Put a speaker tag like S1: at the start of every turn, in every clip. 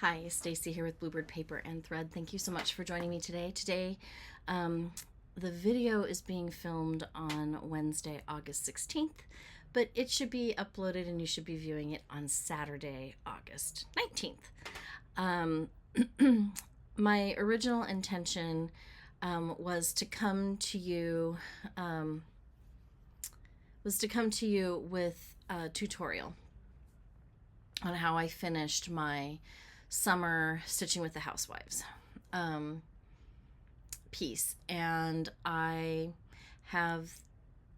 S1: Hi, Stacy here with Bluebird Paper and Thread. Thank you so much for joining me today. The video is being filmed on Wednesday, August 16th, but it should be uploaded and you should be viewing it on Saturday, August 19th. My original intention was to come to you with a tutorial on how I finished my summer Stitching with the Housewives piece, and I have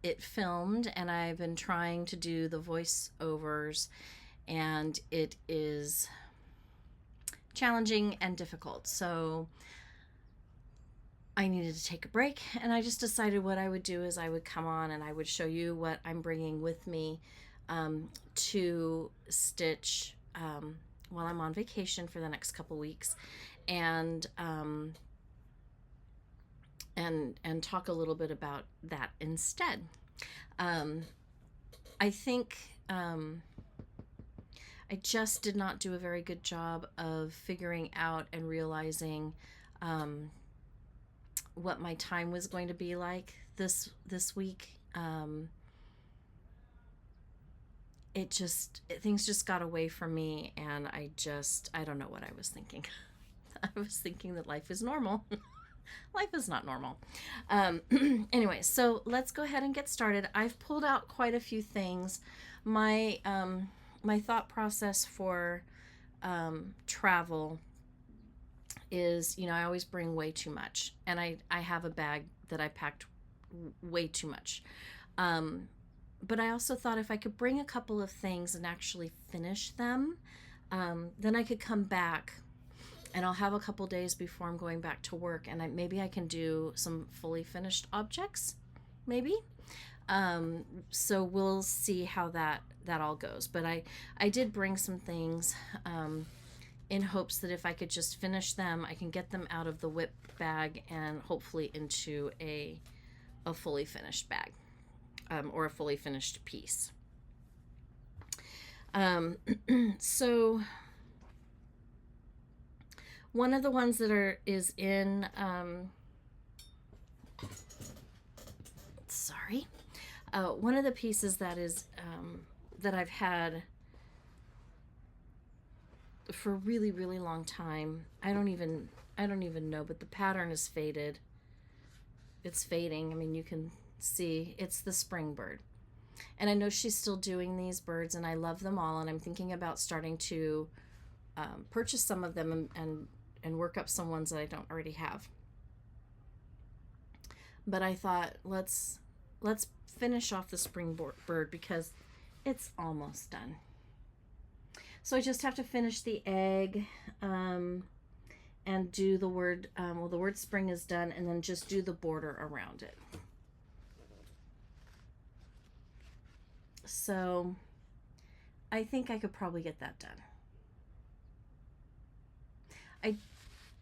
S1: it filmed and I've been trying to do the voiceovers, and it is challenging and difficult, so I needed to take a break, and I just decided what I would do is I would come on and I would show you what I'm bringing with me to stitch while I'm on vacation for the next couple weeks, and talk a little bit about that instead. I think I just did not do a very good job of figuring out and realizing what my time was going to be like this week. Things just got away from me, and I don't know what I was thinking. I was thinking that life is normal. Life is not normal. Anyway, so let's go ahead and get started. I've pulled out quite a few things. My thought process for travel is, I always bring way too much, and I have a bag that I packed way too much. But I also thought if I could bring a couple of things and actually finish them, then I could come back and I'll have a couple days before I'm going back to work, and maybe I can do some fully finished objects, maybe. So we'll see how that all goes. But I did bring some things in hopes that if I could just finish them, I can get them out of the whip bag and hopefully into a fully finished bag. Or a fully finished piece. So one of the ones that is in one of the pieces that is that I've had for a really, really long time. I don't even know, but the pattern is faded. It's fading. I mean, you can see it's the spring bird, and I know she's still doing these birds, and I love them all, and I'm thinking about starting to purchase some of them and work up some ones that I don't already have. But I thought let's finish off the spring bird because it's almost done. So I just have to finish the egg and do the word the word spring is done, and then just do the border around it. So I think I could probably get that done.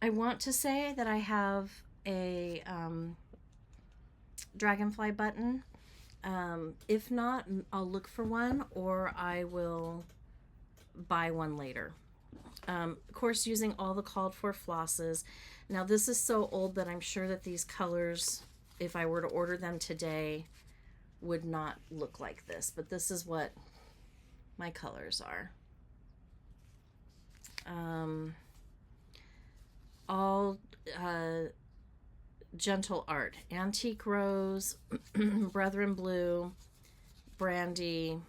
S1: I want to say that I have a dragonfly button. If not, I'll look for one, or I will buy one later. Of course, using all the called for flosses. Now this is so old that I'm sure that these colors, if I were to order them today, would not look like this, but this is what my colors are. All gentle art: antique rose, brethren blue, brandy,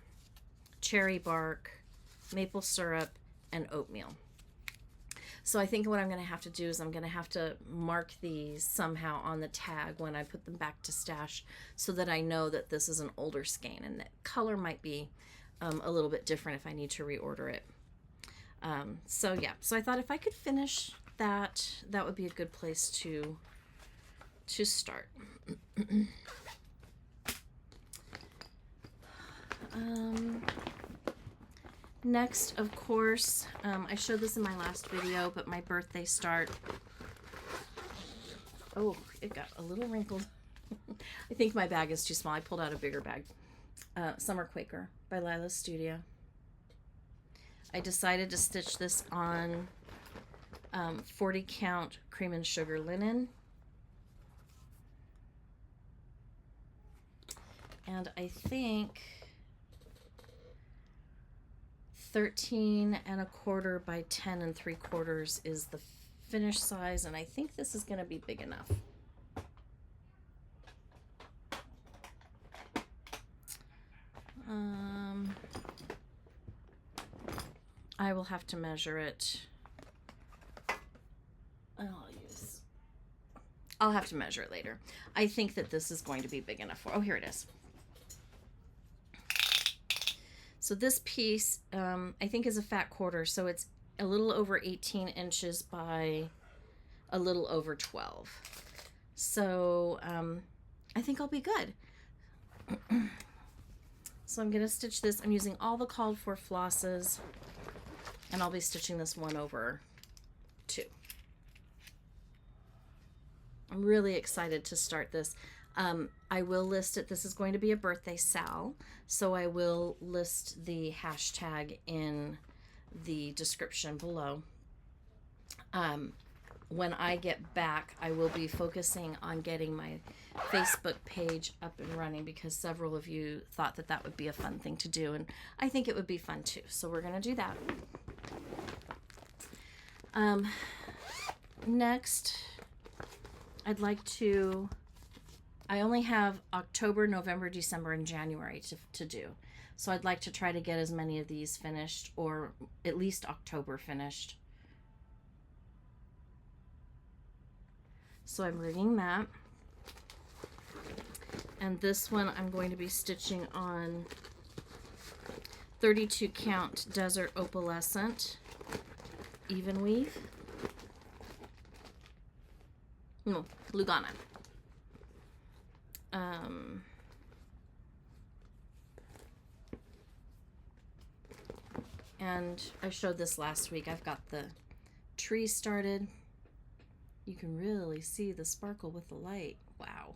S1: cherry bark, maple syrup, and oatmeal. So I think what I'm going to have to do is I'm going to have to mark these somehow on the tag when I put them back to stash, so that I know that this is an older skein, and the color might be a little bit different if I need to reorder it. So yeah, so I thought if I could finish that would be a good place to start. Next, of course, I showed this in my last video, but my birthday start. Oh, it got a little wrinkled. I think my bag is too small. I pulled out a bigger bag. Summer Quaker by Lila's Studio. I decided to stitch this on 40 count cream and sugar linen. And I think 13 1/4 by 10 3/4 is the finished size, and I think this is going to be big enough. I will have to measure it. I'll have to measure it later. I think that this is going to be big enough for, oh, here it is. So this piece, I think is a fat quarter, so it's a little over 18 inches by a little over 12. So I think I'll be good. So I'm gonna stitch this. I'm using all the called for flosses, and I'll be stitching this 1/2. I'm really excited to start this. I will list it. This is going to be a birthday Sal, so I will list the hashtag in the description below. When I get back, I will be focusing on getting my Facebook page up and running, because several of you thought that that would be a fun thing to do, and I think it would be fun too. So we're going to do that. Next, I'd like to, I only have October, November, December, and January to do. So I'd like to try to get as many of these finished, or at least October finished. So I'm rigging that. And this one I'm going to be stitching on 32 count Desert Opalescent even weave. No, Lugana. And I showed this last week. I've got the tree started. You can really see the sparkle with the light. Wow.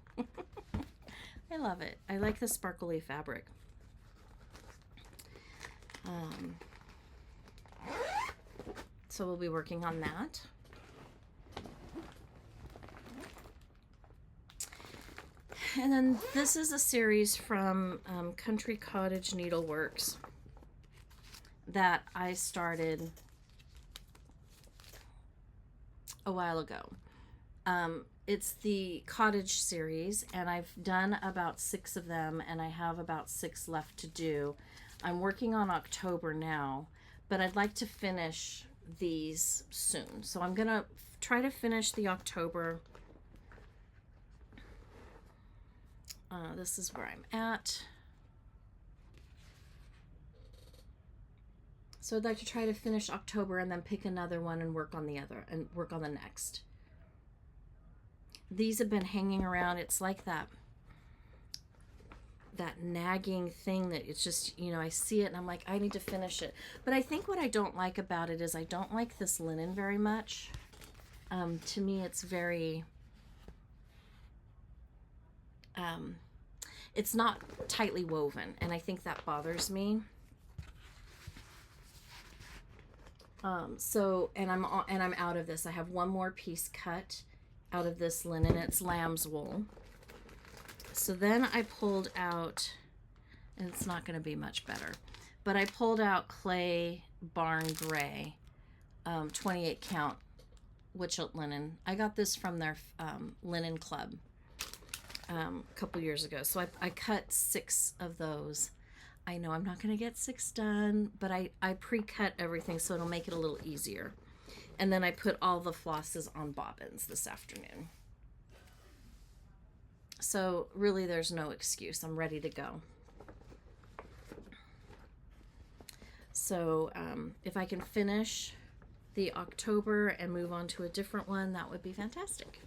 S1: I love it. I like the sparkly fabric. So we'll be working on that. And then this is a series from Country Cottage Needleworks that I started a while ago. It's the cottage series, and I've done about 6 of them, and I have about 6 left to do. I'm working on October now, but I'd like to finish these soon. So I'm gonna try to finish the October. This is where I'm at. So I'd like to try to finish October and then pick another one and work on the other and work on the next. These have been hanging around. It's like that nagging thing that it's just, you know, I see it and I'm like, I need to finish it. But I think what I don't like about it is I don't like this linen very much. To me, it's very, it's not tightly woven, and I think that bothers me. And I'm out of this. I have one more piece cut out of this linen. It's lamb's wool. So then I pulled out, and it's not going to be much better, but I pulled out Clay Barn Gray, 28 count Witchelt linen. I got this from their linen club a couple years ago. So I cut 6 of those. I know I'm not going to get 6 done, but I pre-cut everything so it'll make it a little easier. And then I put all the flosses on bobbins this afternoon. So really there's no excuse. I'm ready to go. So if I can finish the October and move on to a different one, that would be fantastic.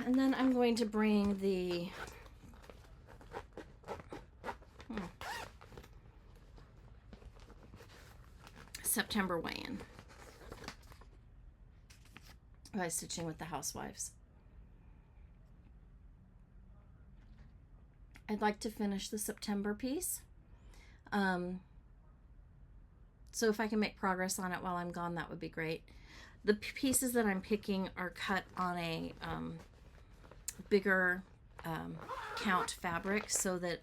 S1: And then I'm going to bring the September weigh-in. Probably stitching with the housewives. I'd like to finish the September piece. So if I can make progress on it while I'm gone, that would be great. The pieces that I'm picking are cut on a bigger count fabric, so that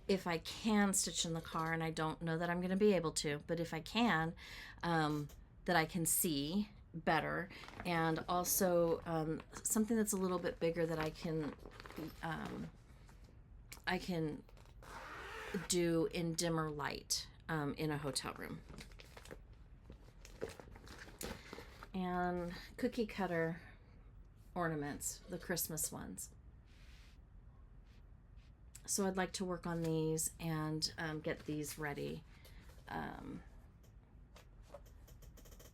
S1: if I can stitch in the car, and I don't know that I'm going to be able to, but if I can, that I can see better, and also something that's a little bit bigger that I can do in dimmer light in a hotel room. And cookie cutter ornaments, the Christmas ones. So I'd like to work on these and get these ready.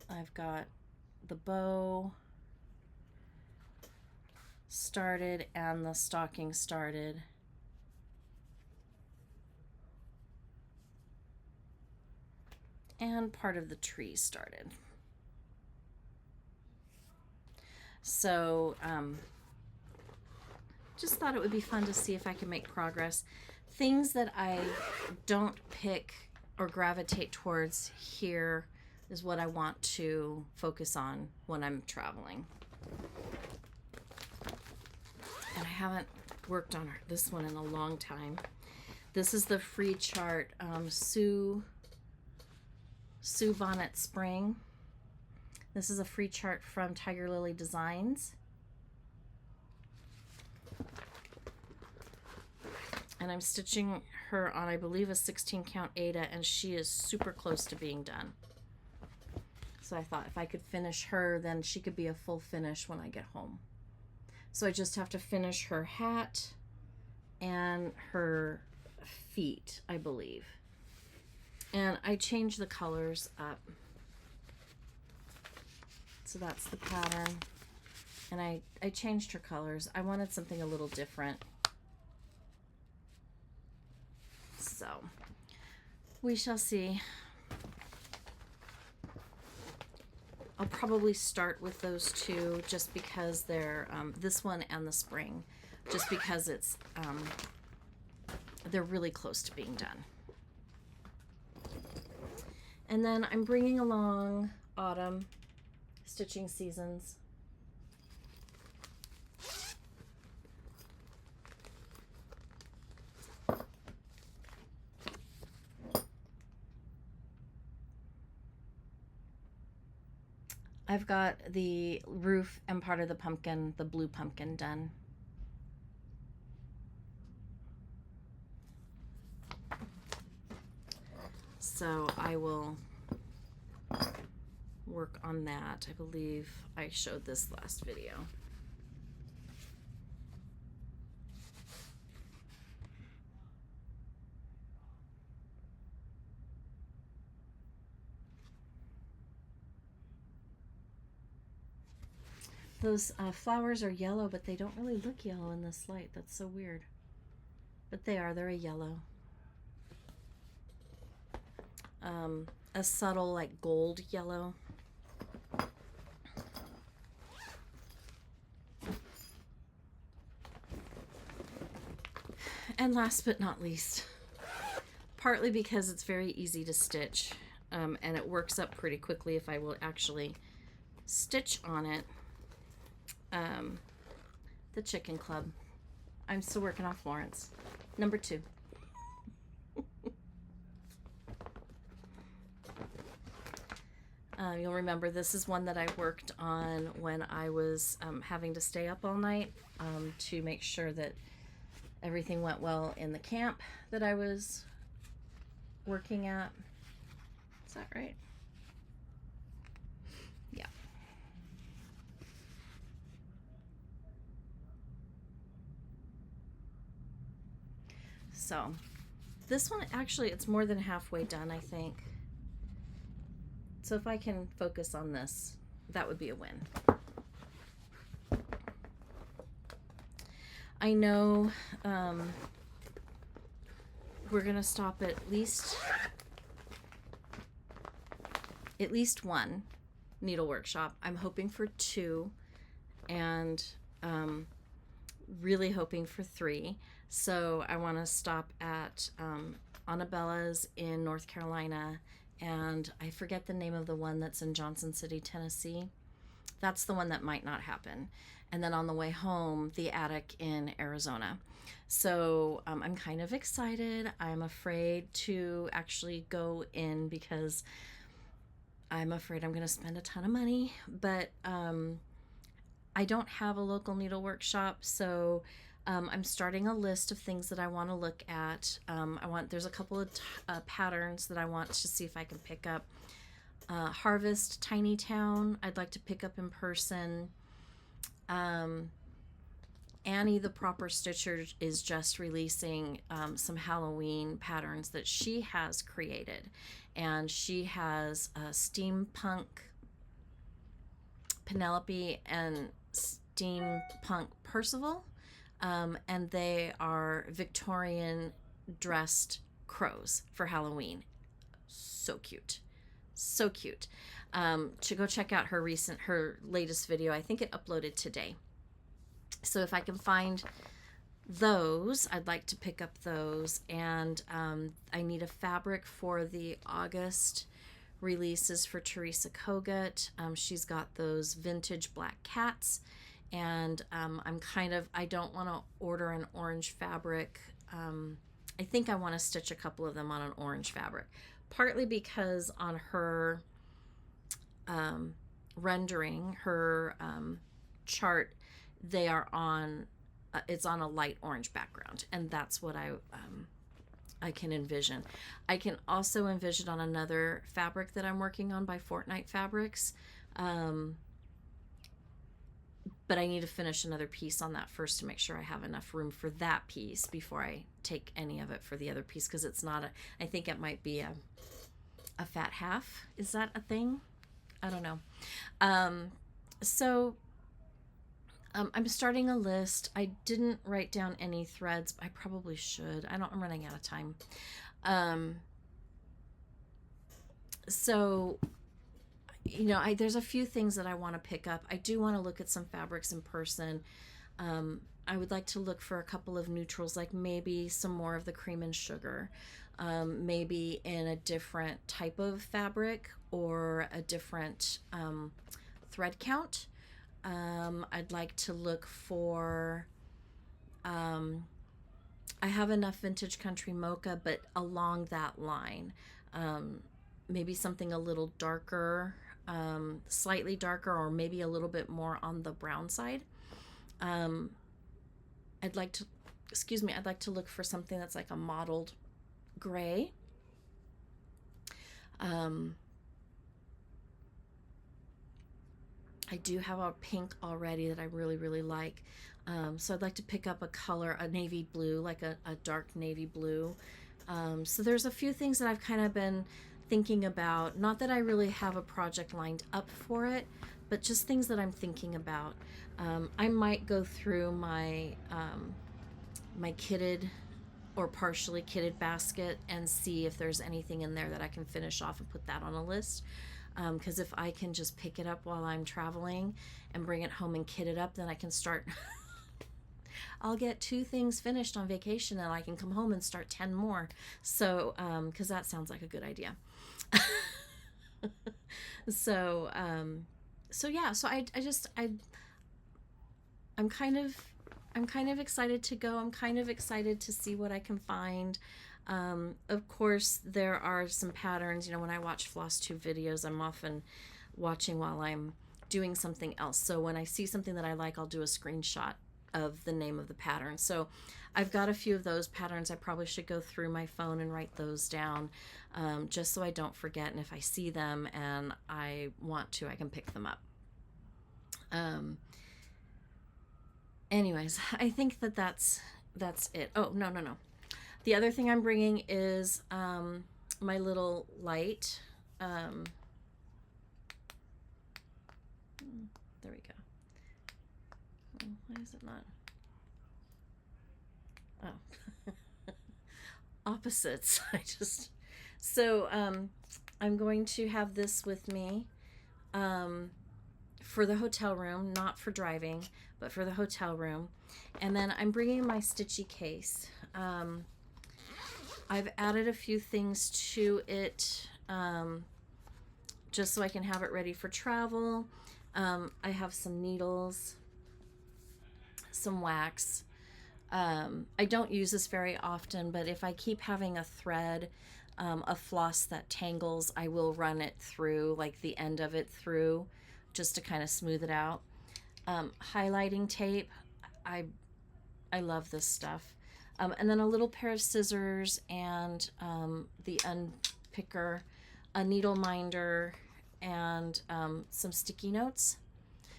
S1: I've got the bow started and the stocking started. And part of the tree started. So just thought it would be fun to see if I can make progress. Things that I don't pick or gravitate towards here is what I want to focus on when I'm traveling. And I haven't worked on this one in a long time. This is the free chart, Sue Bonnet Spring. This is a free chart from Tiger Lily Designs. And I'm stitching her on, I believe, a 16 count Aida, and she is super close to being done. So I thought if I could finish her, then she could be a full finish when I get home. So I just have to finish her hat and her feet, I believe. And I changed the colors up. So that's the pattern. And I changed her colors. I wanted something a little different. So we shall see. I'll probably start with those two just because they're this one and the spring, just because it's they're really close to being done. And then I'm bringing along autumn stitching seasons. I've got the roof and part of the pumpkin, the blue pumpkin, done. So I will work on that. I believe I showed this last video. Those flowers are yellow, but they don't really look yellow in this light. That's so weird. But they are. They're a yellow. A subtle, like, gold yellow. And last but not least, partly because it's very easy to stitch, and it works up pretty quickly if I will actually stitch on it, the Chicken Club. I'm still working on Florence. Number 2. You'll remember this is one that I worked on when I was having to stay up all night to make sure that everything went well in the camp that I was working at. Is that right? Yeah. So this one, actually, it's more than halfway done, I think. So if I can focus on this, that would be a win. I know we're gonna stop at least one needle workshop. I'm hoping for 2, and really hoping for 3. So I want to stop at Annabella's in North Carolina, and I forget the name of the one that's in Johnson City, Tennessee. That's the one that might not happen. And then on the way home, the attic in Arizona. So I'm kind of excited. I'm afraid to actually go in because I'm afraid I'm going to spend a ton of money. But I don't have a local needle workshop, so I'm starting a list of things that I want to look at. There's a couple of patterns that I want to see if I can pick up. Harvest Tiny Town, I'd like to pick up in person. Annie the Proper Stitcher is just releasing some Halloween patterns that she has created, and she has steampunk Penelope and steampunk Percival, and they are Victorian dressed crows for Halloween. So cute, so cute. To go check out her latest video. I think it uploaded today. So if I can find those, I'd like to pick up those. And I need a fabric for the August releases for Teresa Kogut. She's got those vintage black cats, and I don't want to order an orange fabric. I think I want to stitch a couple of them on an orange fabric, partly because on her rendering, her chart, they are on it's on a light orange background, and that's what I can envision. I can also envision on another fabric that I'm working on by Fortnite Fabrics, but I need to finish another piece on that first to make sure I have enough room for that piece before I take any of it for the other piece, because it's not I think it might be a fat half. Is that a thing? I don't know. So I'm starting a list. I didn't write down any threads. I probably should. I'm running out of time. So, there's a few things that I want to pick up. I do want to look at some fabrics in person. I would like to look for a couple of neutrals, like maybe some more of the cream and sugar, maybe in a different type of fabric or a different thread count. I'd like to look for, I have enough Vintage Country Mocha, but along that line, maybe something a little darker, slightly darker, or maybe a little bit more on the brown side. I'd like to look for something that's like a mottled gray. I do have a pink already that I really, really like. So I'd like to pick up a color, a navy blue, like a dark navy blue. So there's a few things that I've kind of been thinking about. Not that I really have a project lined up for it, but just things that I'm thinking about. I might go through my my kitted or partially kitted basket and see if there's anything in there that I can finish off and put that on a list. Because if I can just pick it up while I'm traveling and bring it home and kit it up, then I can start. I'll get 2 things finished on vacation, and I can come home and start 10 more. So, because that sounds like a good idea. So yeah. So I'm kind of excited to go. I'm kind of excited to see what I can find. Of course, there are some patterns. When I watch Flosstube videos, I'm often watching while I'm doing something else. So when I see something that I like, I'll do a screenshot of the name of the pattern. So I've got a few of those patterns. I probably should go through my phone and write those down, just so I don't forget. And if I see them and I want to, I can pick them up. Anyways, I think that's it. Oh, no. The other thing I'm bringing is my little light. There we go. Oh, why is it not? Oh. Opposites. So I'm going to have this with me for the hotel room, not for driving, but for the hotel room. And then I'm bringing my stitchy case. I've added a few things to it just so I can have it ready for travel. I have some needles, some wax. I don't use this very often, but if I keep having a thread, a floss that tangles, I will run it through, like the end of it through, just to kind of smooth it out. Highlighting tape. I love this stuff. And then a little pair of scissors and the unpicker, a needle minder, and some sticky notes,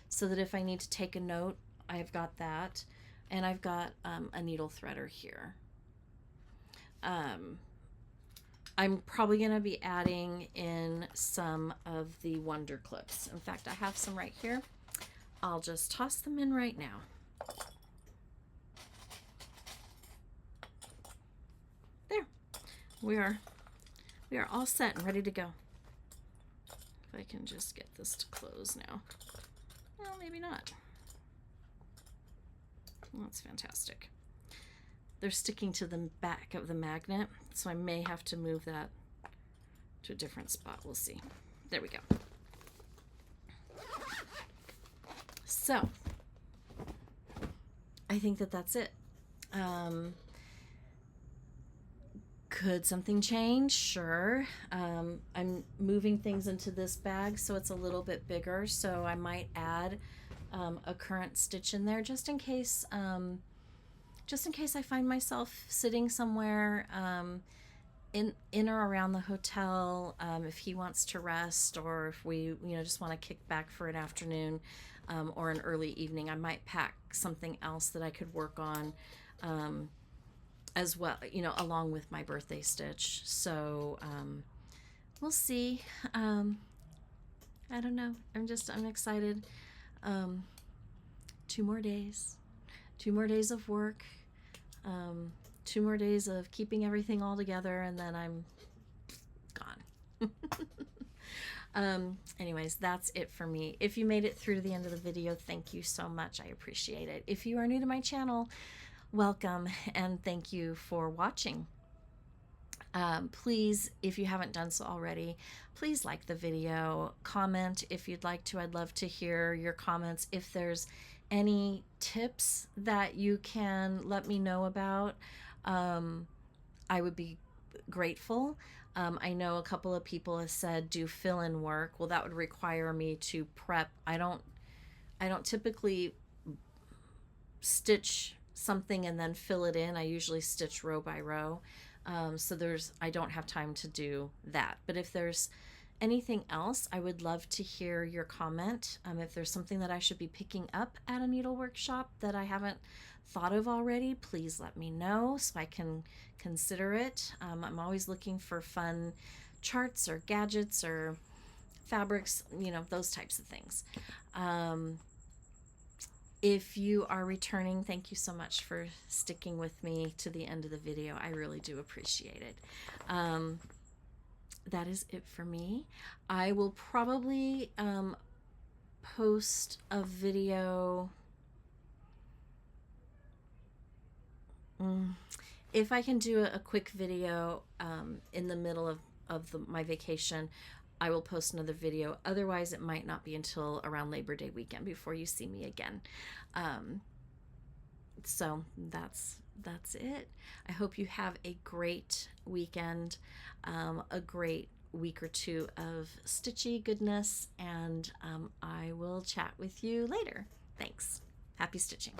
S1: so that if I need to take a note, I've got that. And I've got a needle threader here. I'm probably going to be adding in some of the Wonder Clips. In fact, I have some right here. I'll just toss them in right now. There. We are all set and ready to go. If I can just get this to close now. Well, maybe not. That's fantastic. They're sticking to the back of the magnet, so I may have to move that to a different spot. We'll see. There we go. So, I think that that's it. Could something change? Sure. I'm moving things into this bag so it's a little bit bigger, so I might add a current stitch in there just in case I find myself sitting somewhere in or around the hotel, if he wants to rest, or if we just want to kick back for an afternoon or an early evening. I might pack something else that I could work on as well, along with my birthday stitch. So we'll see. I don't know. I'm excited. 2 more days. 2 more days of work. 2 more days of keeping everything all together, and then I'm gone. Anyways, that's it for me. If you made it through to the end of the video, thank you so much. I appreciate it. If you are new to my channel, welcome, and thank you for watching. Please, if you haven't done so already, please like the video, comment if you'd like to. I'd love to hear your comments. If there's any tips that you can let me know about, I would be grateful. I know a couple of people have said do fill-in work. Well, that would require me to prep. I don't typically stitch something and then fill it in. I usually stitch row by row. So I don't have time to do that. But if there's anything else, I would love to hear your comment. If there's something that I should be picking up at a needle workshop that I haven't thought of already, please let me know so I can consider it. I'm always looking for fun charts or gadgets or fabrics, those types of things. If you are returning, thank you so much for sticking with me to the end of the video. I really do appreciate it. That is it for me. I will probably post a video. If I can do a quick video in the middle of my vacation, I will post another video. Otherwise, it might not be until around Labor Day weekend before you see me again. So that's it. I hope you have a great weekend, a great week or 2 of stitchy goodness, and I will chat with you later. Thanks. Happy stitching.